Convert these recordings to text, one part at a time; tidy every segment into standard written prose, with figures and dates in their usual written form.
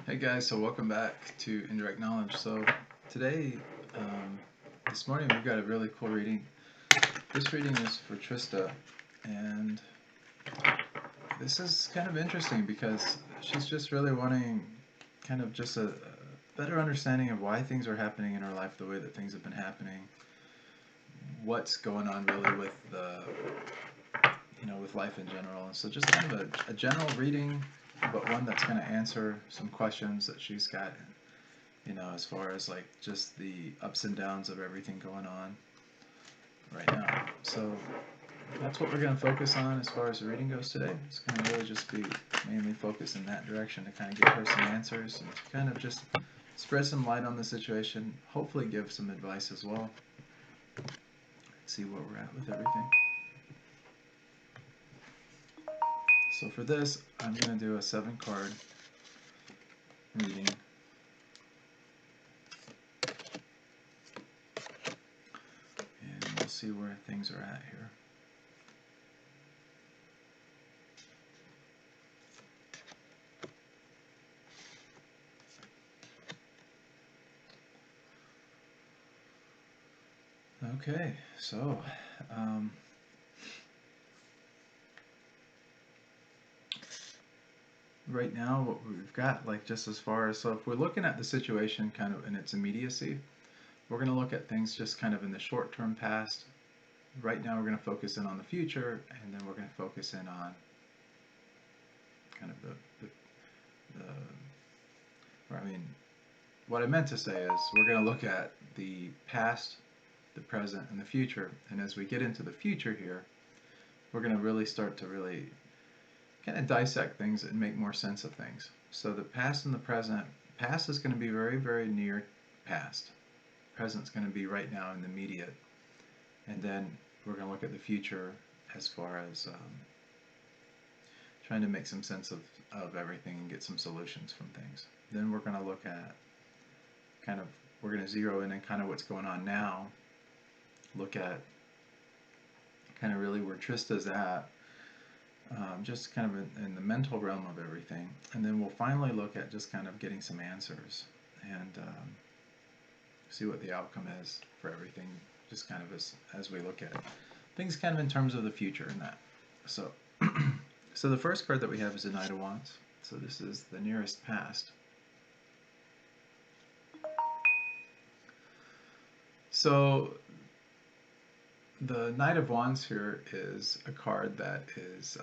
Hey guys, so welcome back to Indirect Knowledge. So today, this morning we've got a really cool reading. This reading is for Trista, and this is kind of interesting because she's just really wanting kind of just a better understanding of why things are happening in her life the way that things have been happening, what's going on really with with life in general. And so just kind of a general reading, but one that's going to answer some questions that she's got, as far as like just the ups and downs of everything going on right now. So that's what we're going to focus on as far as the reading goes today. It's going to really just be mainly focused in that direction to kind of give her some answers and to kind of just spread some light on the situation, hopefully give some advice as well. Let's see where we're at with everything. So for this, I'm going to do a 7-card reading. And we'll see where things are at here. Okay, so right now what we've got, like just as far as, so if we're looking at the situation kind of in its immediacy, we're going to look at things just kind of in the short-term past. Right now we're going to focus in on the future, and then we're going to focus in on kind of what I meant to say is we're going to look at the past, the present, and the future. And as we get into the future here, we're going to really start to really kind of dissect things and make more sense of things. So the past and the present, past is going to be very, very near past. Present's going to be right now in the immediate. And then we're going to look at the future as far as trying to make some sense of everything and get some solutions from things. Then we're going to look at we're going to zero in on kind of what's going on now, look at kind of really where Trista's at, just kind of in the mental realm of everything, and then we'll finally look at just kind of getting some answers and see what the outcome is for everything, just kind of as we look at things kind of in terms of the future and that. So, so the first card that we have is the Knight of Wands. So this is the nearest past. So the Knight of Wands here is a card that is,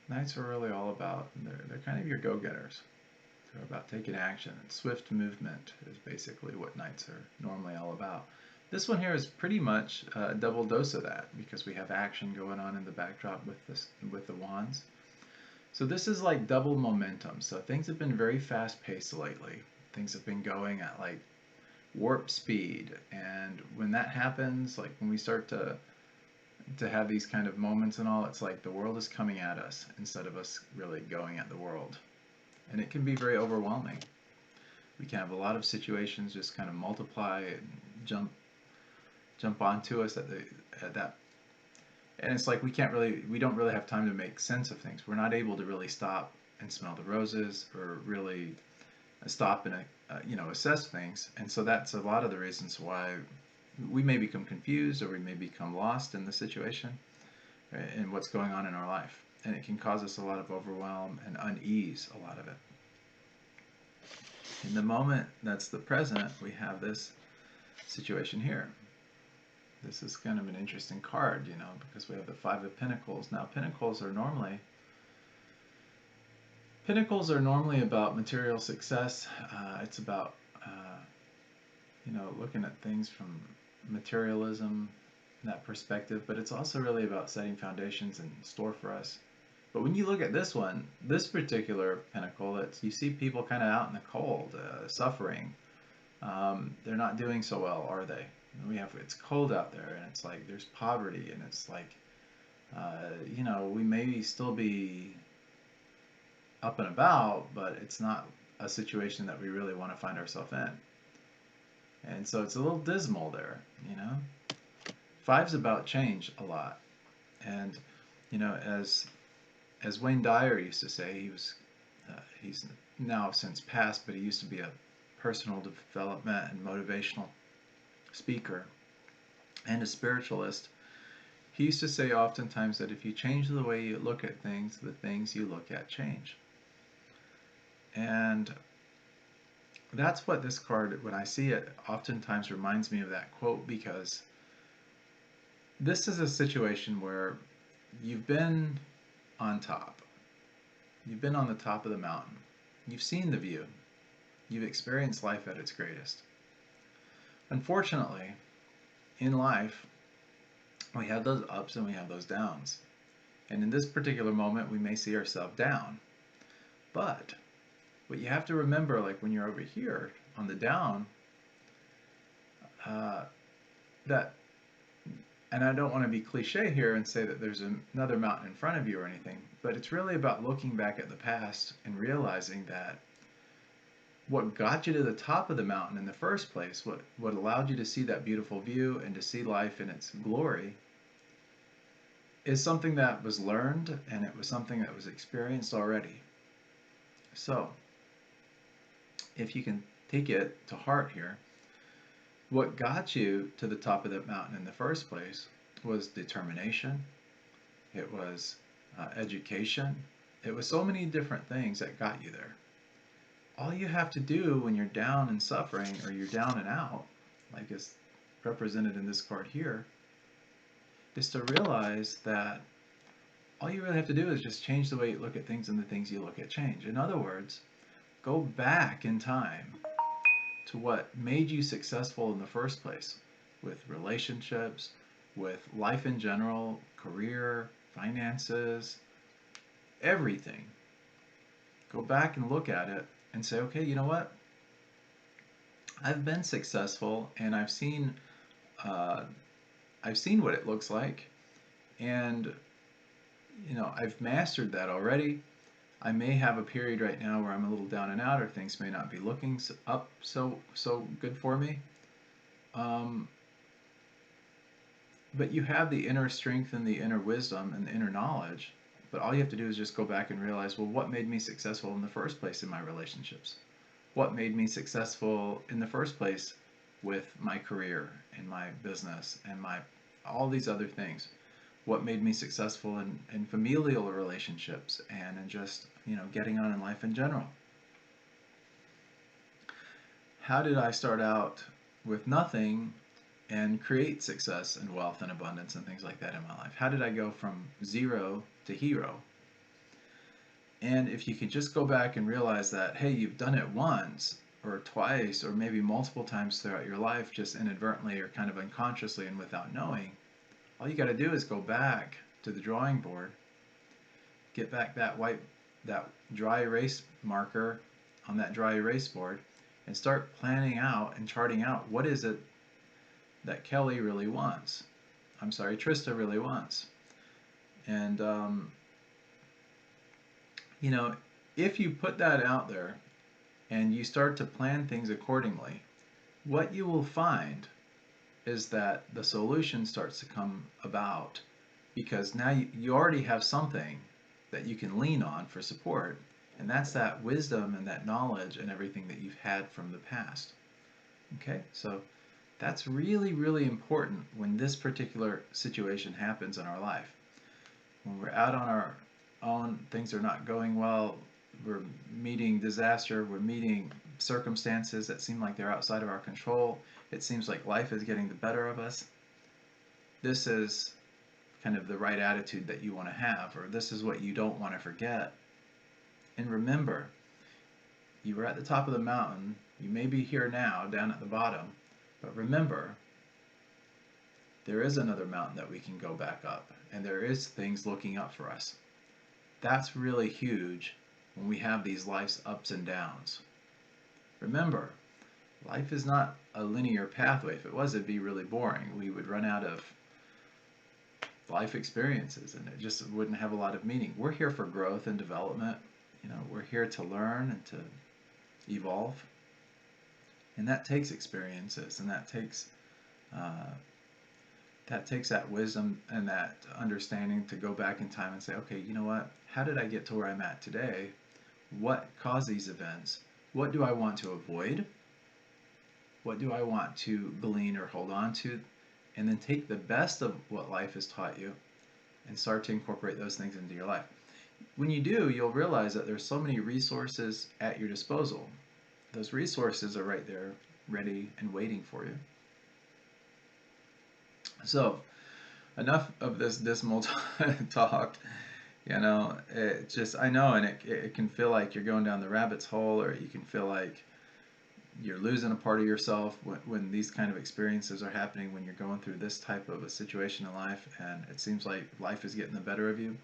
Knights are really all about, they're kind of your go-getters. They're about taking action, and swift movement is basically what Knights are normally all about. This one here is pretty much a double dose of that, because we have action going on in the backdrop with the Wands. So this is like double momentum. So things have been very fast-paced lately. Things have been going at like warp speed, and when that happens, like when we start to have these kind of moments and all, it's like the world is coming at us instead of us really going at the world, and it can be very overwhelming. We can have a lot of situations just kind of multiply and jump onto us at that, and it's like we don't really have time to make sense of things. We're not able to really stop and smell the roses, or really stop and assess things. And so that's a lot of the reasons why we may become confused, or we may become lost in the situation, right, and what's going on in our life. And it can cause us a lot of overwhelm and unease, a lot of it. In the moment that's the present, we have this situation here. This is kind of an interesting card, because we have the Five of Pentacles. Now, Pentacles are normally about material success. It's about, looking at things from materialism, that perspective, but it's also really about setting foundations in store for us. But when you look at this one, this particular pentacle, you see people kind of out in the cold, suffering. They're not doing so well, are they? It's cold out there, and it's like there's poverty, and it's like, we may still be up and about, but it's not a situation that we really want to find ourselves in. And so it's a little dismal there, Five's about change a lot. And, as as Wayne Dyer used to say, he's now since passed, but he used to be a personal development and motivational speaker and a spiritualist. He used to say oftentimes that if you change the way you look at things, the things you look at change. And that's what this card, when I see it, oftentimes reminds me of that quote, because this is a situation where you've been on top. You've been on the top of the mountain. You've seen the view. You've experienced life at its greatest. Unfortunately, in life, we have those ups and we have those downs. And in this particular moment, we may see ourselves down. But what you have to remember, like when you're over here on the down, that, and I don't want to be cliche here and say that there's another mountain in front of you or anything, but it's really about looking back at the past and realizing that what got you to the top of the mountain in the first place, what allowed you to see that beautiful view and to see life in its glory, is something that was learned, and it was something that was experienced already. So, if you can take it to heart here, what got you to the top of the mountain in the first place was determination, it was education, it was so many different things that got you there. All you have to do when you're down and suffering, or you're down and out, like is represented in this card here, is to realize that all you really have to do is just change the way you look at things, and the things you look at change. In other words, go back in time to what made you successful in the first place, with relationships, with life in general, career, finances, everything. Go back and look at it and say, okay, you know what? I've been successful, and I've seen what it looks like, and I've mastered that already. I may have a period right now where I'm a little down and out, or things may not be looking up so good for me. But you have the inner strength and the inner wisdom and the inner knowledge. But all you have to do is just go back and realize, well, what made me successful in the first place in my relationships? What made me successful in the first place with my career and my business and all these other things? What made me successful in familial relationships and in just, getting on in life in general? How did I start out with nothing and create success and wealth and abundance and things like that in my life? How did I go from zero to hero? And if you could just go back and realize that, hey, you've done it once or twice or maybe multiple times throughout your life, just inadvertently or kind of unconsciously and without knowing, all you got to do is go back to the drawing board, get back that dry erase marker on that dry erase board, and start planning out and charting out what is it that Kelly really wants. I'm sorry, Trista really wants. And, if you put that out there and you start to plan things accordingly, what you will find is that the solution starts to come about, because now you already have something that you can lean on for support, and that's that wisdom and that knowledge and everything that you've had from the past. Okay, so that's really, really important when this particular situation happens in our life. When we're out on our own, things are not going well, we're meeting disaster, we're meeting circumstances that seem like they're outside of our control, it seems like life is getting the better of us. This is kind of the right attitude that you want to have, or this is what you don't want to forget. And remember, you were at the top of the mountain, you may be here now, down at the bottom, but remember, there is another mountain that we can go back up, and there is things looking up for us. That's really huge when we have these life's ups and downs. Remember, life is not a linear pathway. If it was, it'd be really boring. We would run out of life experiences, and it just wouldn't have a lot of meaning. We're here for growth and development. We're here to learn and to evolve. And that takes experiences, and that takes that takes that wisdom and that understanding to go back in time and say, okay, you know what? How did I get to where I'm at today? What caused these events? What do I want to avoid? What do I want to glean or hold on to? And then take the best of what life has taught you and start to incorporate those things into your life. When you do, you'll realize that there's so many resources at your disposal. Those resources are right there, ready and waiting for you. So, enough of this dismal talk. You know, it just, I know, and it can feel like you're going down the rabbit's hole, or you can feel like you're losing a part of yourself when these kind of experiences are happening, when you're going through this type of a situation in life, and it seems like life is getting the better of you.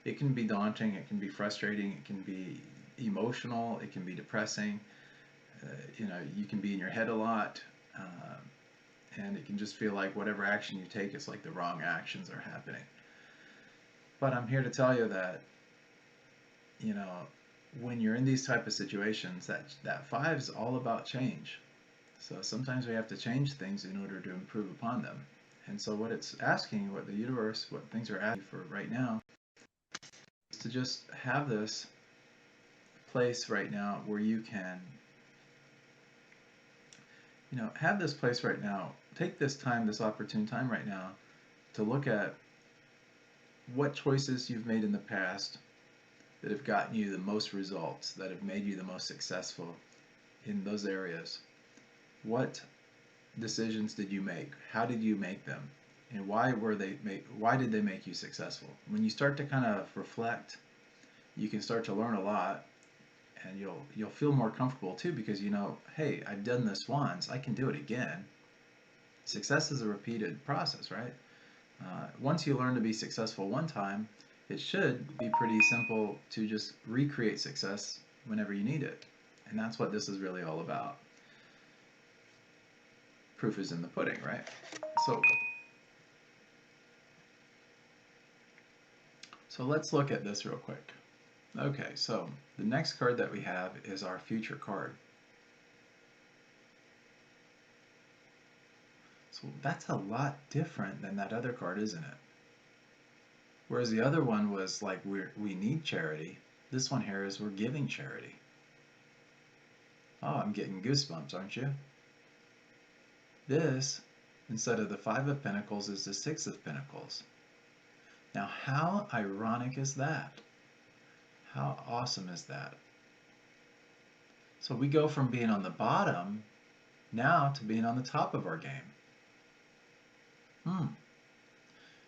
It can be daunting, it can be frustrating, it can be emotional, it can be depressing. You know, you can be in your head a lot, and it can just feel like whatever action you take, it's like the wrong actions are happening. But I'm here to tell you that, you know, when you're in these type of situations, that five is all about change. So sometimes we have to change things in order to improve upon them. And so what it's asking, what the universe, what things are asking for right now, is to just have this place right now where you can, you know, have this place right now. Take this time, this opportune time right now, to look at what choices you've made in the past that have gotten you the most results, that have made you the most successful in those areas. What decisions did you make? How did you make them? And why did they make you successful? When you start to kind of reflect, you can start to learn a lot, and you'll feel more comfortable too, because you know, hey, I've done this once, I can do it again. Success is a repeated process, right? Once you learn to be successful one time, it should be pretty simple to just recreate success whenever you need it. And that's what this is really all about. Proof is in the pudding, right? So, so let's look at this real quick. Okay, so the next card that we have is our future card. So that's a lot different than that other card, isn't it? Whereas the other one was like we need charity. This one here is we're giving charity. Oh, I'm getting goosebumps, aren't you? This, instead of the Five of Pentacles, is the Six of Pentacles. Now, how ironic is that? How awesome is that? So we go from being on the bottom now to being on the top of our game.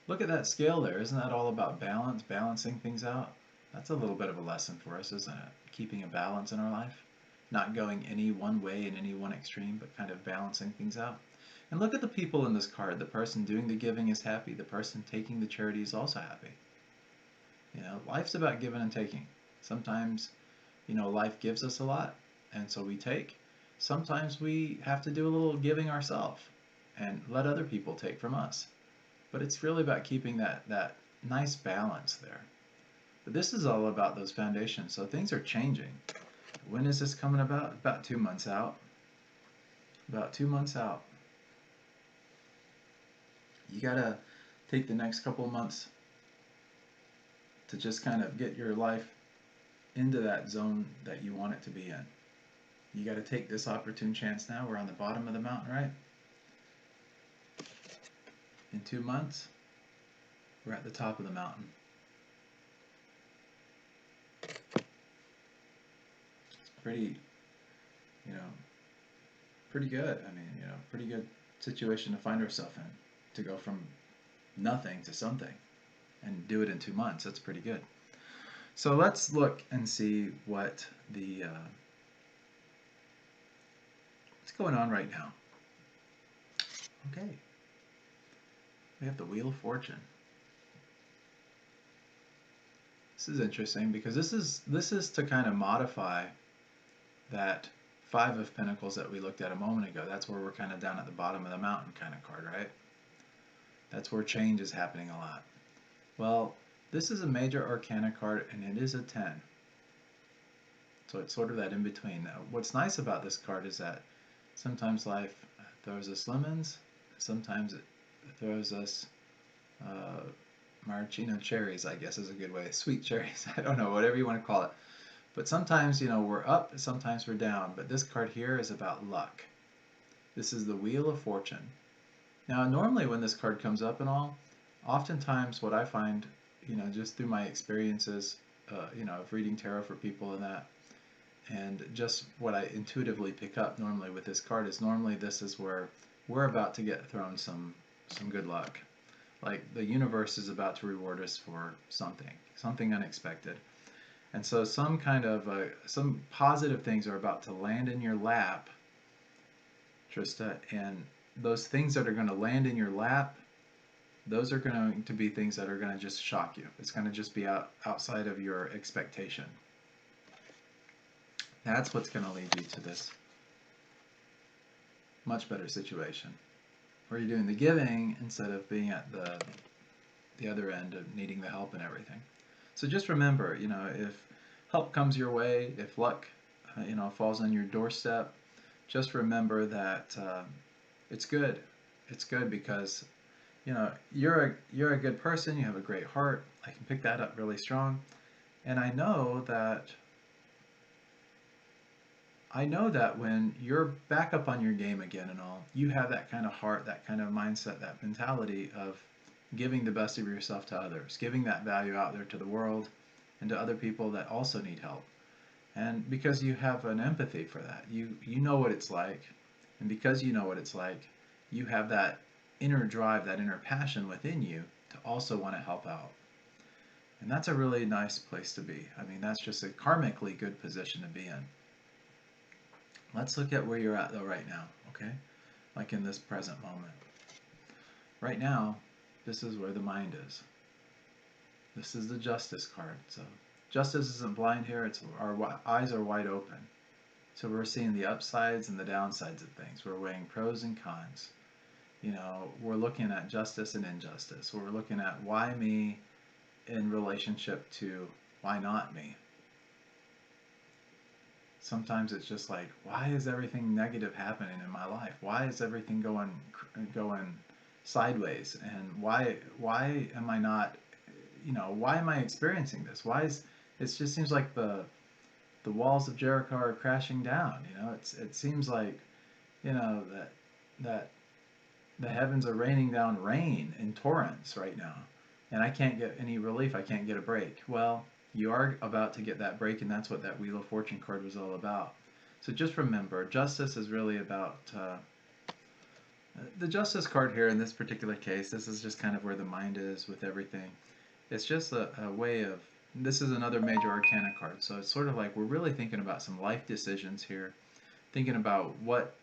Look at that scale there. Isn't that all about balance, balancing things out? That's a little bit of a lesson for us, isn't it? Keeping a balance in our life. Not going any one way in any one extreme, but kind of balancing things out. And look at the people in this card. The person doing the giving is happy. The person taking the charity is also happy. You know, life's about giving and taking. Sometimes, you know, life gives us a lot, and so we take. Sometimes we have to do a little giving ourselves and let other people take from us. But it's really about keeping that nice balance there. But this is all about those foundations. So things are changing. When is this coming about? About 2 months out. About 2 months out. You gotta take the next couple of months to just kind of get your life into that zone that you want it to be in. You gotta take this opportune chance now. We're on the bottom of the mountain, right? In 2 months, we're at the top of the mountain. It's pretty, you know, pretty good. I mean, you know, pretty good situation to find ourselves in. To go from nothing to something and do it in 2 months, that's pretty good. So let's look and see what's going on right now. Okay, we have the Wheel of Fortune. This is interesting because this is to kind of modify that Five of Pentacles that we looked at a moment ago. That's where we're kind of down at the bottom of the mountain kind of card, right? That's where change is happening a lot. Well, this is a major arcana card, and it is a 10. So it's sort of that in between. Now, what's nice about this card is that sometimes life throws us lemons, sometimes throws us uh, maraschino cherries, I guess is a good way. Sweet cherries, I don't know, whatever you want to call it. But sometimes, we're up, sometimes we're down. But this card here is about luck. This is the Wheel of Fortune. Now, normally when this card comes up and all, oftentimes what I find, just through my experiences, of reading tarot for people and that, and just what I intuitively pick up normally with this card is normally this is where we're about to get thrown some good luck. Like the universe is about to reward us for something unexpected. And so some positive things are about to land in your lap, Trista, and those things that are going to land in your lap, those are going to be things that are going to just shock you. It's going to just be outside of your expectation. That's what's going to lead you to this much better situation, where you're doing the giving instead of being at the other end of needing the help and everything. So just remember, if help comes your way, if luck, falls on your doorstep, just remember that it's good. It's good because you're a good person. You have a great heart. I can pick that up really strong, and I know that when you're back up on your game again and all, you have that kind of heart, that kind of mindset, that mentality of giving the best of yourself to others, giving that value out there to the world and to other people that also need help. And because you have an empathy for that, you know what it's like, and because you know what it's like, you have that inner drive, that inner passion within you to also want to help out. And that's a really nice place to be. I mean, that's just a karmically good position to be in. Let's look at where you're at though right now, okay? Like in this present moment. Right now, this is where the mind is. This is the Justice card. So Justice isn't blind here. It's our eyes are wide open. So we're seeing the upsides and the downsides of things. We're weighing pros and cons. We're looking at justice and injustice. We're looking at why me in relationship to why not me. Sometimes it's just like, why is everything negative happening in my life? Why is everything going sideways? And why am I not, why am I experiencing this? It just seems like the walls of Jericho are crashing down. It seems like, that the heavens are raining down rain in torrents right now, and I can't get any relief. I can't get a break. Well, you are about to get that break, and that's what that Wheel of Fortune card was all about. So just remember, justice is really about the Justice card here in this particular case. This is just kind of where the mind is with everything. It's just a way of, this is another major arcana card, so it's sort of like we're really thinking about some life decisions here, thinking about what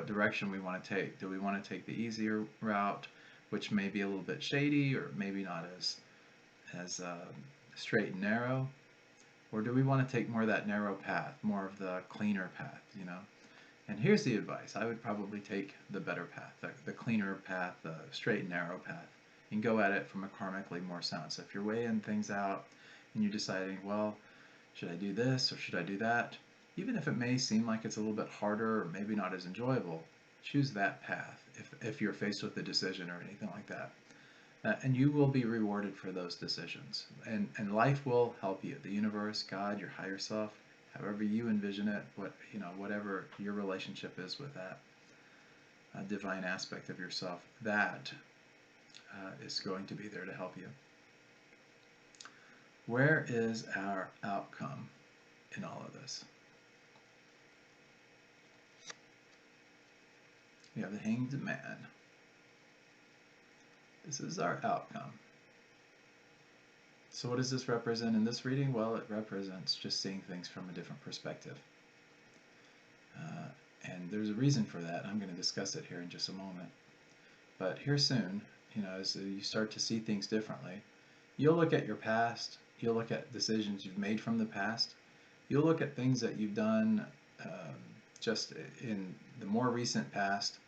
direction we want to take. Do we want to take the easier route, which may be a little bit shady or maybe not as straight and narrow, or do we want to take more of that narrow path, more of the cleaner path, And here's the advice. I would probably take the better path, the cleaner path, the straight and narrow path, and go at it from a karmically more sound. So if you're weighing things out and you're deciding, well, should I do this or should I do that? Even if it may seem like it's a little bit harder or maybe not as enjoyable, choose that path if you're faced with a decision or anything like that. And you will be rewarded for those decisions. And life will help you. The universe, God, your higher self, however you envision it, whatever your relationship is with that divine aspect of yourself, that is going to be there to help you. Where is our outcome in all of this? We have the Hanged Man. This is our outcome. So what does this represent in this reading? Well, it represents just seeing things from a different perspective. And there's a reason for that. I'm going to discuss it here in just a moment. But here soon, as you start to see things differently, you'll look at your past, you'll look at decisions you've made from the past, you'll look at things that you've done just in the more recent past,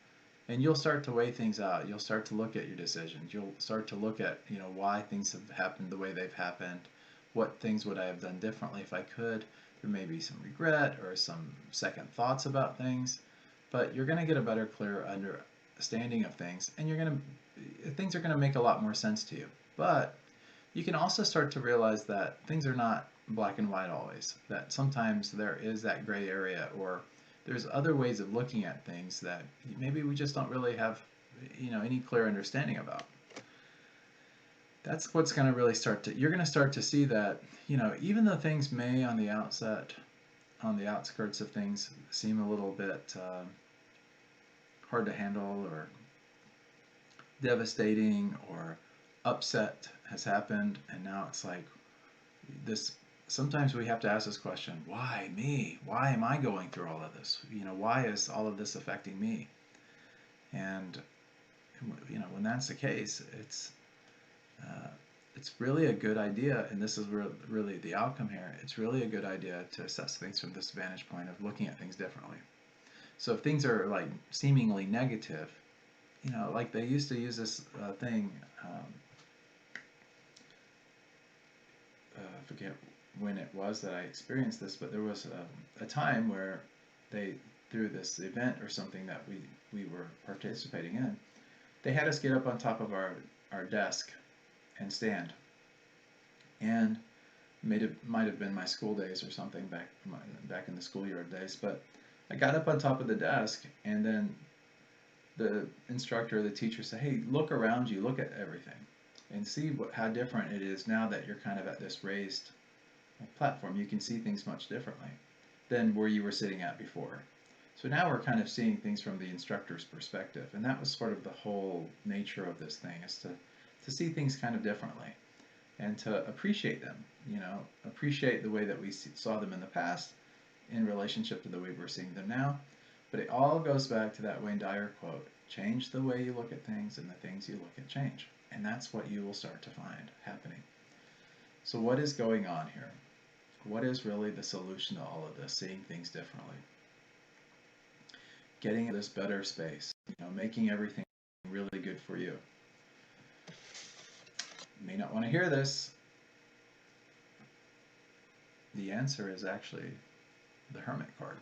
and you'll start to weigh things out. You'll start to look at your decisions. You'll start to look at, why things have happened the way they've happened. What things would I have done differently if I could? There may be some regret or some second thoughts about things, but you're going to get a better, clearer understanding of things, and things are gonna make a lot more sense to you. But you can also start to realize that things are not black and white always. That sometimes there is that gray area, or there's other ways of looking at things that maybe we just don't really have, any clear understanding about. That's what's going to really you're going to start to see that, even though things may on the outskirts of things seem a little bit hard to handle, or devastating, or upset has happened, and now it's like this. Sometimes we have to ask this question: why me? Why am I going through all of this? Why is all of this affecting me? And when that's the case, it's really a good idea, and this is really the outcome here. It's really a good idea to assess things from this vantage point of looking at things differently. So if things are like seemingly negative, like they used to use this thing. I forget when it was that I experienced this, but there was a time where they, through this event or something that we were participating in, they had us get up on top of our desk and stand. And might have been my school days or something back in the schoolyard days, but I got up on top of the desk, and then the instructor, the teacher said, "Hey, look around you, look at everything, and see how different it is now that you're kind of at this raised platform. You can see things much differently than where you were sitting at before." So now we're kind of seeing things from the instructor's perspective, and that was sort of the whole nature of this thing, is to see things kind of differently and to appreciate them, appreciate the way that we saw them in the past in relationship to the way we're seeing them now. But it all goes back to that Wayne Dyer quote: change the way you look at things, and the things you look at change. And that's what you will start to find happening. So what is going on here? What is really the solution to all of this, seeing things differently? Getting this better space, making everything really good for you. You may not want to hear this. The answer is actually the Hermit card.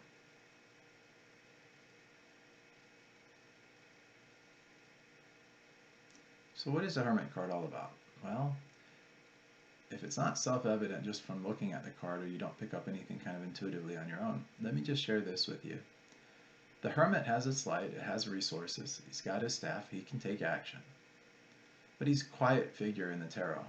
So what is the Hermit card all about? Well, if it's not self-evident just from looking at the card, or you don't pick up anything kind of intuitively on your own, let me just share this with you. The Hermit has its light, it has resources, he's got his staff, he can take action. But he's a quiet figure in the tarot.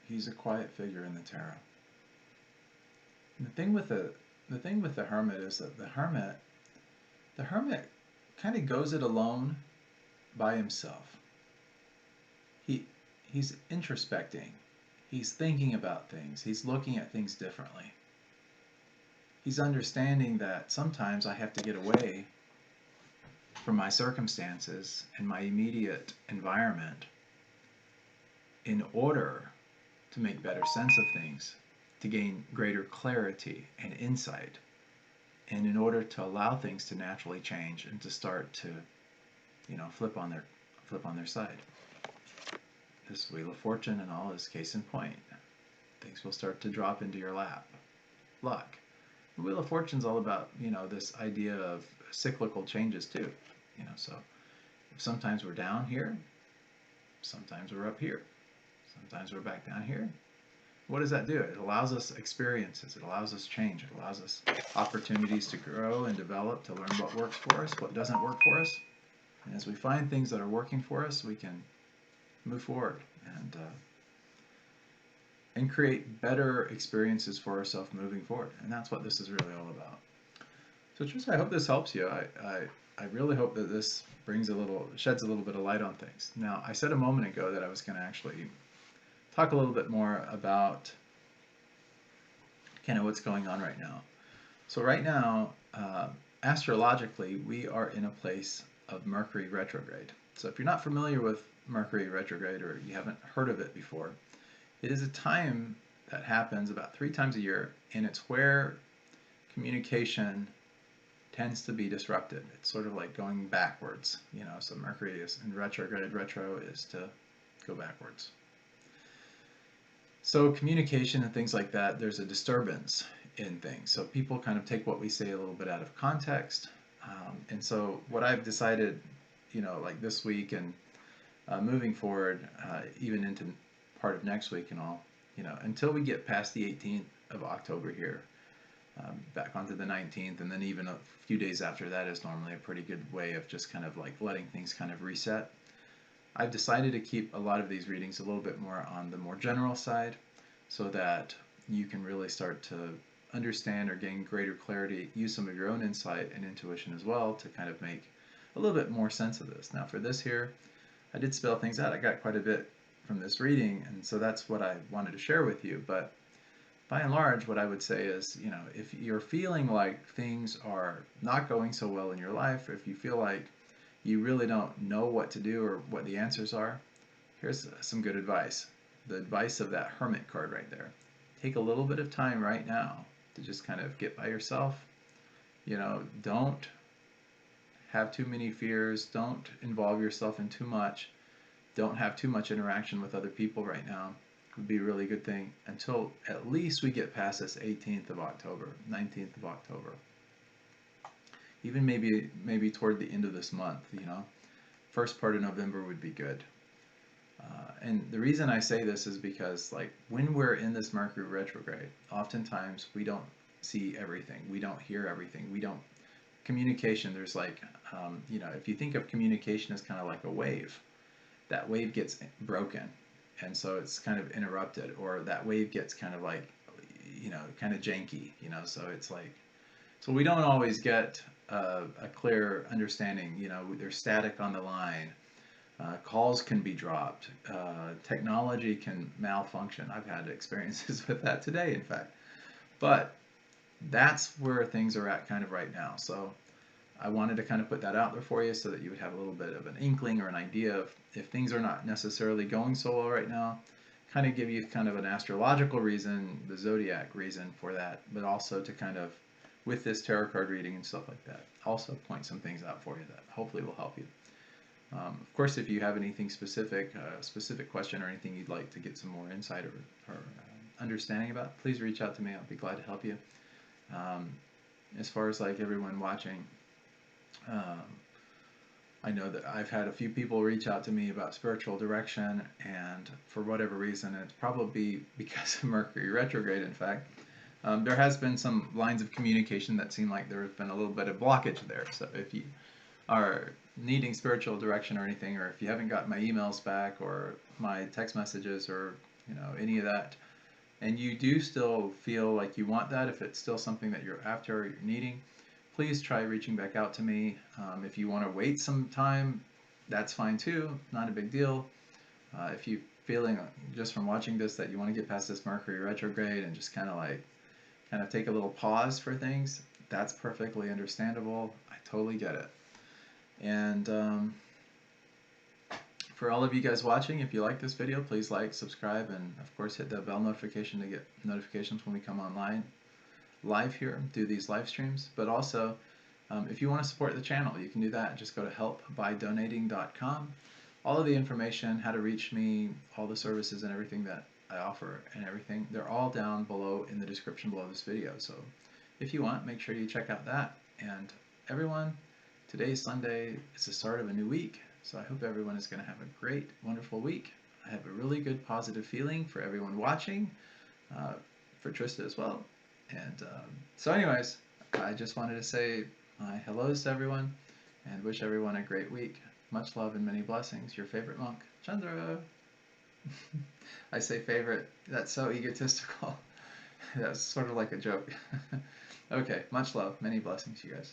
He's a quiet figure in the tarot. And the thing with the Hermit is that the Hermit kind of goes it alone by himself. He's introspecting. He's thinking about things. He's looking at things differently. He's understanding that sometimes I have to get away from my circumstances and my immediate environment in order to make better sense of things, to gain greater clarity and insight, and in order to allow things to naturally change and to start to, flip on their side. This Wheel of Fortune and all is case in point. Things will start to drop into your lap. Luck. The Wheel of Fortune's all about, this idea of cyclical changes too. So sometimes we're down here, sometimes we're up here, sometimes we're back down here. What does that do? It allows us experiences, it allows us change, it allows us opportunities to grow and develop, to learn what works for us, what doesn't work for us. And as we find things that are working for us, we can move forward and create better experiences for ourselves moving forward. And that's what this is really all about. So Trista, I hope this helps you. I really hope that this sheds a little bit of light on things. Now, I said a moment ago that I was going to actually talk a little bit more about kind of what's going on right now. So right now, astrologically, we are in a place of Mercury retrograde. So if you're not familiar with Mercury retrograde, or you haven't heard of it before, it is a time that happens about 3 times a year, and it's where communication tends to be disrupted. It's sort of like going backwards, so Mercury is in retrograde. Retro is to go backwards. So communication and things like that, there's a disturbance in things. So people kind of take what we say a little bit out of context. And so what I've decided, like this week and moving forward, even into part of next week and all, until we get past the 18th of October here, back onto the 19th, and then even a few days after that is normally a pretty good way of just kind of like letting things kind of reset. I've decided to keep a lot of these readings a little bit more on the more general side so that you can really start to understand or gain greater clarity, use some of your own insight and intuition as well to kind of make a little bit more sense of this. Now for this here, I did spell things out. I got quite a bit from this reading, and so that's what I wanted to share with you. But by and large, what I would say is, if you're feeling like things are not going so well in your life, or if you feel like you really don't know what to do or what the answers are, here's some good advice. The advice of that Hermit card right there. Take a little bit of time right now to just kind of get by yourself. Don't have too many fears. Don't involve yourself in too much. Don't have too much interaction with other people right now. Would be a really good thing until at least we get past this 18th of October, 19th of October. Even maybe toward the end of this month, first part of November would be good. And the reason I say this is because, like, when we're in this Mercury retrograde, oftentimes we don't see everything, we don't hear everything, we don't communication. There's like, if you think of communication as kind of like a wave, that wave gets broken, and so it's kind of interrupted, or that wave gets kind of like, kind of janky, so it's like, so we don't always get a clear understanding. There's static on the line. Calls can be dropped. Technology can malfunction. I've had experiences with that today, in fact. But that's where things are at kind of right now. So I wanted to kind of put that out there for you so that you would have a little bit of an inkling or an idea of if things are not necessarily going so well right now, kind of give you kind of an astrological reason, the zodiac reason for that, but also to kind of, with this tarot card reading and stuff like that, also point some things out for you that hopefully will help you. Of course, if you have anything specific, specific question or anything you'd like to get some more insight or understanding about, please reach out to me. I'll be glad to help you. As far as like everyone watching, I know that I've had a few people reach out to me about spiritual direction, and for whatever reason, it's probably because of Mercury retrograde, in fact, there has been some lines of communication that seem like there has been a little bit of blockage there. So if you are needing spiritual direction or anything, or if you haven't got my emails back or my text messages or any of that, and you do still feel like you want that, if it's still something that you're after or you're needing, please try reaching back out to me. If you want to wait some time, that's fine too, not a big deal. If you're feeling just from watching this that you want to get past this Mercury retrograde and just kind of take a little pause for things, that's perfectly understandable. I totally get it. And for all of you guys watching, if you like this video, please like, subscribe, and of course hit the bell notification to get notifications when we come online live here, do these live streams. But also, if you want to support the channel, you can do that. Just go to helpbydonating.com. All of the information, how to reach me, all the services and everything that I offer and everything, they're all down below in the description below this video. So if you want, make sure you check out that. And everyone, today is Sunday. It's the start of a new week. So I hope everyone is going to have a great, wonderful week. I have a really good, positive feeling for everyone watching, for Trista as well. And so anyways, I just wanted to say my hellos to everyone and wish everyone a great week. Much love and many blessings. Your favorite monk, Chandra. I say favorite. That's so egotistical. That's sort of like a joke. Okay, much love. Many blessings, you guys.